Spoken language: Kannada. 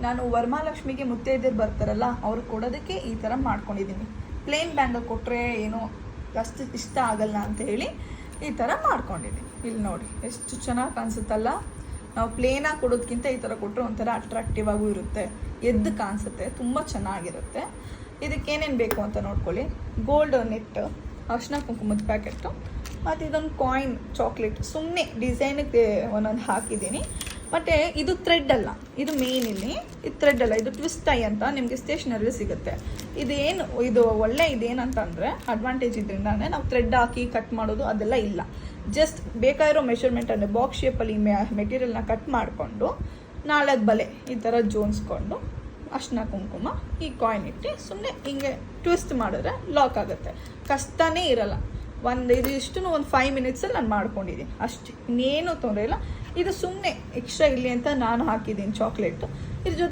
ನಾನು ವರಮಹಾಲಕ್ಷ್ಮಿಗೆ ಮುತ್ತೈದೆಯರು ಬರ್ತಾರಲ್ಲ ಅವ್ರು ಕೊಡೋದಕ್ಕೆ ಈ ಥರ ಮಾಡ್ಕೊಂಡಿದ್ದೀನಿ. ಪ್ಲೇನ್ ಬ್ಯಾಂಗಲ್ ಕೊಟ್ಟರೆ ಏನೋ ಅಷ್ಟು ಇಷ್ಟ ಆಗಲ್ಲ ಅಂತ ಹೇಳಿ ಈ ಥರ ಮಾಡ್ಕೊಂಡಿದ್ದೀನಿ. ಇಲ್ಲಿ ನೋಡಿ ಎಷ್ಟು ಚೆನ್ನಾಗಿ ಕಾಣಿಸುತ್ತಲ್ಲ. ನಾವು ಪ್ಲೇನಾಗಿ ಕೊಡೋದಕ್ಕಿಂತ ಈ ಥರ ಕೊಟ್ಟರೆ ಒಂಥರ ಅಟ್ರಾಕ್ಟಿವ್ ಆಗೂ ಇರುತ್ತೆ, ಎದ್ದು ಕಾಣಿಸುತ್ತೆ, ತುಂಬ ಚೆನ್ನಾಗಿರುತ್ತೆ. ಇದಕ್ಕೇನೇನು ಬೇಕು ಅಂತ ನೋಡ್ಕೊಳ್ಳಿ. ಗೋಲ್ಡ್ ನೆಟ್, ಅರಿಶಿನ ಕುಂಕುಮದ ಪ್ಯಾಕೆಟು, ಮತ್ತು ಇದೊಂದು ಕಾಯಿನ್ ಚಾಕ್ಲೇಟ್ ಸುಮ್ಮನೆ ಡಿಸೈನಿಗೆ ಒಂದೊಂದು ಹಾಕಿದ್ದೀನಿ. ಮತ್ತು ಇದು ಥ್ರೆಡ್ ಅಲ್ಲ, ಇದು ಮೇನ್ ಇಲ್ಲಿ ಇದು ಥ್ರೆಡ್ ಅಲ್ಲ, ಇದು ಟ್ವಿಸ್ಟ್ ಟೈ ಅಂತ ನಿಮಗೆ ಸ್ಟೇಷನರಿ ಸಿಗುತ್ತೆ. ಇದು ಒಳ್ಳೆ ಇದೇನಂತಂದರೆ ಅಡ್ವಾಂಟೇಜ್ ಇದರಿಂದಾನೆ ನಾವು ಥ್ರೆಡ್ ಹಾಕಿ ಕಟ್ ಮಾಡೋದು ಅದೆಲ್ಲ ಇಲ್ಲ. ಜಸ್ಟ್ ಬೇಕಾಗಿರೋ ಮೆಷರ್ಮೆಂಟನ್ನು ಬಾಕ್ಸ್ ಶೇಪಲ್ಲಿ ಮೆಟೀರಿಯಲ್ನ ಕಟ್ ಮಾಡಿಕೊಂಡು 4 ಬಲೆ ಈ ಥರ ಜೋಡಿಸ್ಕೊಂಡು ಅರಿಶಿನ ಕುಂಕುಮ ಈ ಕಾಯಿನ್ ಇಟ್ಟು ಸುಮ್ಮನೆ ಹಿಂಗೆ ಟ್ವಿಸ್ಟ್ ಮಾಡಿದ್ರೆ ಲಾಕ್ ಆಗುತ್ತೆ. ಕಷ್ಟನೇ ಇರಲ್ಲ. ಇದಿಷ್ಟು ಒಂದು 5 ಮಿನಿಟ್ಸಲ್ಲಿ ನಾನು ಮಾಡ್ಕೊಂಡಿದ್ದೀನಿ ಅಷ್ಟೇ, ಇನ್ನೇನು ತೊಂದರೆ ಇಲ್ಲ. ಇದು ಸುಮ್ಮನೆ ಎಕ್ಸ್ಟ್ರಾ ಇಲ್ಲಿ ಅಂತ ನಾನು ಹಾಕಿದ್ದೀನಿ ಚಾಕ್ಲೇಟು. ಇದ್ರ ಜೊತೆ